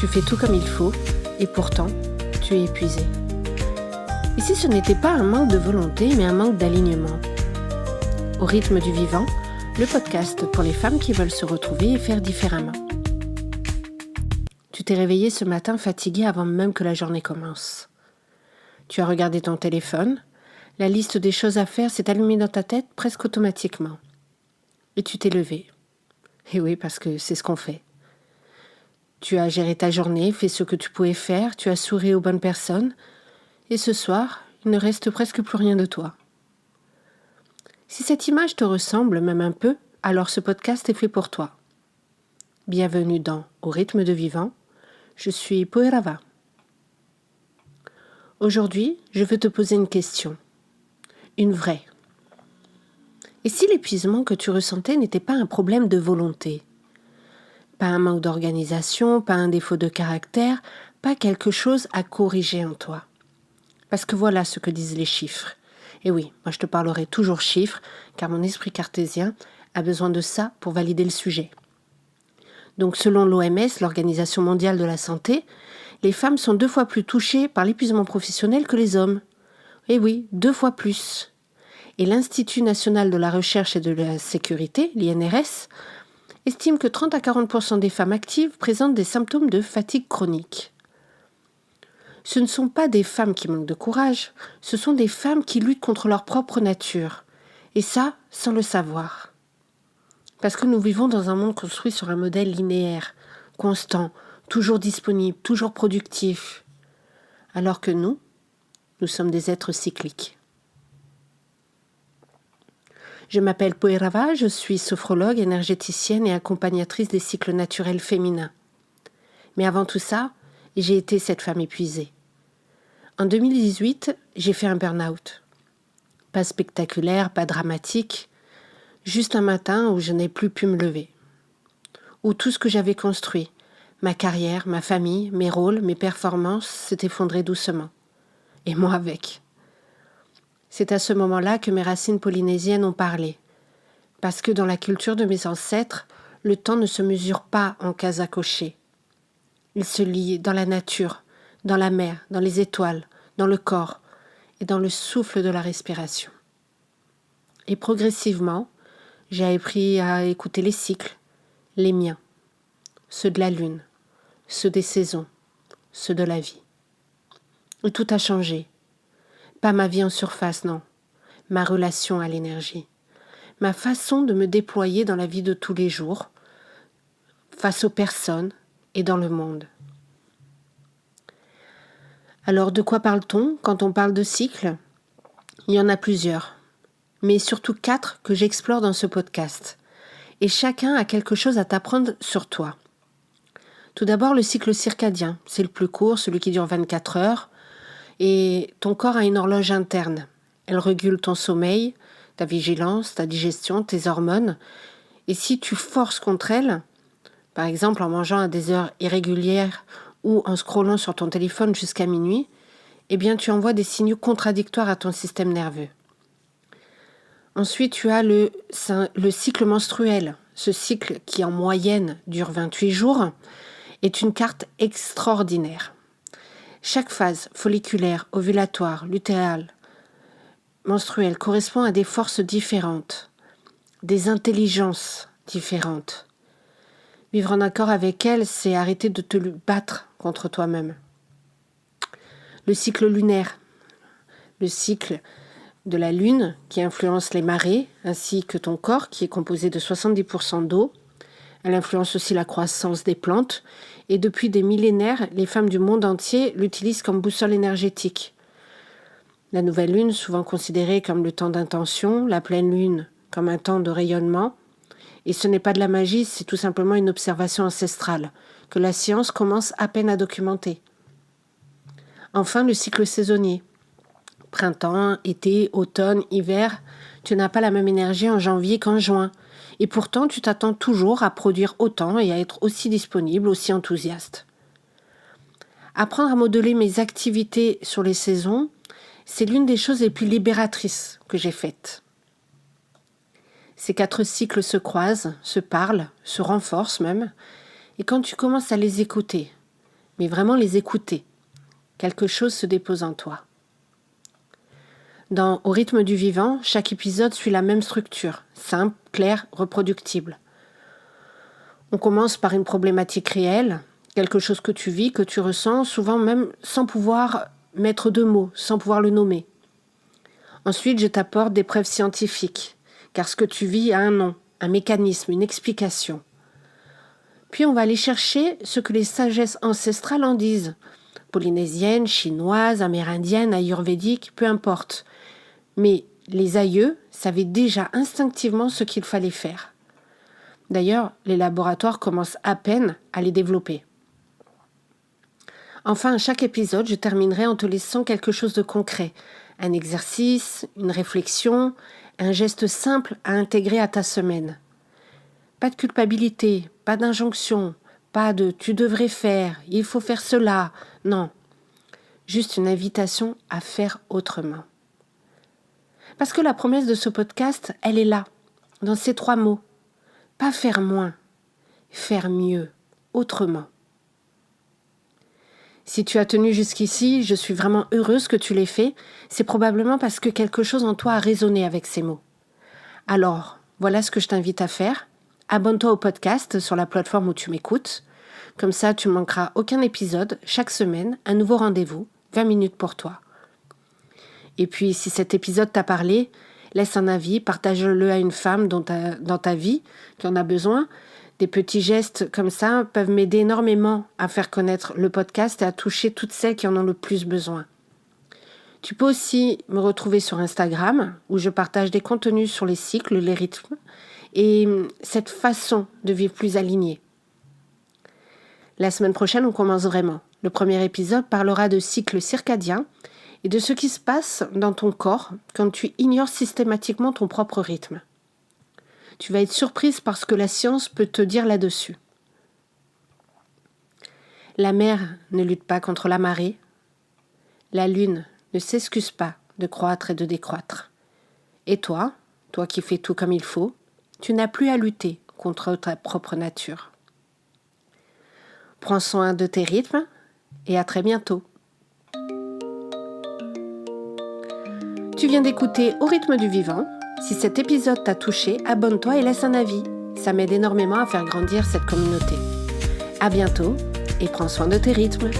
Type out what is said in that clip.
Tu fais tout comme il faut et pourtant, tu es épuisé. Ici, ce n'était pas un manque de volonté, mais un manque d'alignement. Au rythme du vivant, le podcast pour les femmes qui veulent se retrouver et faire différemment. Tu t'es réveillé ce matin fatigué avant même que la journée commence. Tu as regardé ton téléphone, la liste des choses à faire s'est allumée dans ta tête presque automatiquement. Et tu t'es levé. Et oui, parce que c'est ce qu'on fait. Tu as géré ta journée, fait ce que tu pouvais faire, tu as souri aux bonnes personnes, et ce soir, il ne reste presque plus rien de toi. Si cette image te ressemble même un peu, alors ce podcast est fait pour toi. Bienvenue dans Au rythme de vivant, je suis Poerava. Aujourd'hui, je veux te poser une question, une vraie. Et si l'épuisement que tu ressentais n'était pas un problème de volonté ? Pas un manque d'organisation, pas un défaut de caractère, pas quelque chose à corriger en toi. Parce que voilà ce que disent les chiffres. Et oui, moi je te parlerai toujours chiffres, car mon esprit cartésien a besoin de ça pour valider le sujet. Donc selon l'OMS, l'Organisation mondiale de la santé, les femmes sont 2 fois plus touchées par l'épuisement professionnel que les hommes. Et oui, 2 fois plus. Et l'Institut national de la recherche et de la sécurité, l'INRS, estime que 30 à 40% des femmes actives présentent des symptômes de fatigue chronique. Ce ne sont pas des femmes qui manquent de courage, ce sont des femmes qui luttent contre leur propre nature. Et ça, sans le savoir. Parce que nous vivons dans un monde construit sur un modèle linéaire, constant, toujours disponible, toujours productif. Alors que nous sommes des êtres cycliques. Je m'appelle Poerava, je suis sophrologue, énergéticienne et accompagnatrice des cycles naturels féminins. Mais avant tout ça, j'ai été cette femme épuisée. En 2018, j'ai fait un burn-out. Pas spectaculaire, pas dramatique, juste un matin où je n'ai plus pu me lever. Où tout ce que j'avais construit, ma carrière, ma famille, mes rôles, mes performances s'est effondré doucement. Et moi avec. C'est à ce moment-là que mes racines polynésiennes ont parlé. Parce que dans la culture de mes ancêtres, le temps ne se mesure pas en cases à cocher. Il se lie dans la nature, dans la mer, dans les étoiles, dans le corps et dans le souffle de la respiration. Et progressivement, j'ai appris à écouter les cycles, les miens, ceux de la lune, ceux des saisons, ceux de la vie. Et tout a changé. Pas ma vie en surface, non. Ma relation à l'énergie. Ma façon de me déployer dans la vie de tous les jours, face aux personnes et dans le monde. Alors, de quoi parle-t-on quand on parle de cycle ? Il y en a plusieurs, mais surtout 4 que j'explore dans ce podcast. Et chacun a quelque chose à t'apprendre sur toi. Tout d'abord, le cycle circadien. C'est le plus court, celui qui dure 24 heures. Et ton corps a une horloge interne. Elle régule ton sommeil, ta vigilance, ta digestion, tes hormones. Et si tu forces contre elle, par exemple en mangeant à des heures irrégulières ou en scrollant sur ton téléphone jusqu'à minuit, eh bien tu envoies des signaux contradictoires à ton système nerveux. Ensuite, tu as le cycle menstruel. Ce cycle qui en moyenne dure 28 jours est une carte extraordinaire. Chaque phase folliculaire, ovulatoire, lutéale, menstruelle correspond à des forces différentes, des intelligences différentes. Vivre en accord avec elle, c'est arrêter de te battre contre toi-même. Le cycle lunaire, le cycle de la lune qui influence les marées, ainsi que ton corps qui est composé de 70% d'eau. Elle influence aussi la croissance des plantes. Et depuis des millénaires, les femmes du monde entier l'utilisent comme boussole énergétique. La nouvelle lune, souvent considérée comme le temps d'intention, la pleine lune comme un temps de rayonnement. Et ce n'est pas de la magie, c'est tout simplement une observation ancestrale, que la science commence à peine à documenter. Enfin, le cycle saisonnier. Printemps, été, automne, hiver, tu n'as pas la même énergie en janvier qu'en juin. Et pourtant, tu t'attends toujours à produire autant et à être aussi disponible, aussi enthousiaste. Apprendre à modeler mes activités sur les saisons, c'est l'une des choses les plus libératrices que j'ai faites. Ces 4 cycles se croisent, se parlent, se renforcent même. Et quand tu commences à les écouter, mais vraiment les écouter. Quelque chose se dépose en toi. Au rythme du vivant, chaque épisode suit la même structure, simple, claire, reproductible. On commence par une problématique réelle, quelque chose que tu vis, que tu ressens, souvent même sans pouvoir mettre de mots, sans pouvoir le nommer. Ensuite, je t'apporte des preuves scientifiques, car ce que tu vis a un nom, un mécanisme, une explication. Puis on va aller chercher ce que les sagesses ancestrales en disent. Polynésiennes, chinoises, amérindiennes, ayurvédiques, peu importe. Mais les aïeux savaient déjà instinctivement ce qu'il fallait faire. D'ailleurs, les laboratoires commencent à peine à les développer. Enfin, à chaque épisode, je terminerai en te laissant quelque chose de concret. Un exercice, une réflexion, un geste simple à intégrer à ta semaine. Pas de culpabilité, pas d'injonction, pas de « tu devrais faire »,« il faut faire cela ». Non, juste une invitation à faire autrement. Parce que la promesse de ce podcast, elle est là, dans ces 3 mots. Pas faire moins, faire mieux, autrement. Si tu as tenu jusqu'ici, je suis vraiment heureuse que tu l'aies fait. C'est probablement parce que quelque chose en toi a résonné avec ces mots. Alors, voilà ce que je t'invite à faire. Abonne-toi au podcast sur la plateforme où tu m'écoutes. Comme ça, tu ne manqueras aucun épisode. Chaque semaine, un nouveau rendez-vous, 20 minutes pour toi. Et puis, si cet épisode t'a parlé, laisse un avis, partage-le à une femme dans ta vie qui en a besoin. Des petits gestes comme ça peuvent m'aider énormément à faire connaître le podcast et à toucher toutes celles qui en ont le plus besoin. Tu peux aussi me retrouver sur Instagram où je partage des contenus sur les cycles, les rythmes et cette façon de vivre plus alignée. La semaine prochaine, on commence vraiment. Le premier épisode parlera de cycle circadien et de ce qui se passe dans ton corps quand tu ignores systématiquement ton propre rythme. Tu vas être surprise par ce que la science peut te dire là-dessus. La mer ne lutte pas contre la marée. La lune ne s'excuse pas de croître et de décroître. Et toi qui fais tout comme il faut, tu n'as plus à lutter contre ta propre nature. Prends soin de tes rythmes et à très bientôt. Tu viens d'écouter Au rythme du vivant. Si cet épisode t'a touché, abonne-toi et laisse un avis. Ça m'aide énormément à faire grandir cette communauté. À bientôt et prends soin de tes rythmes.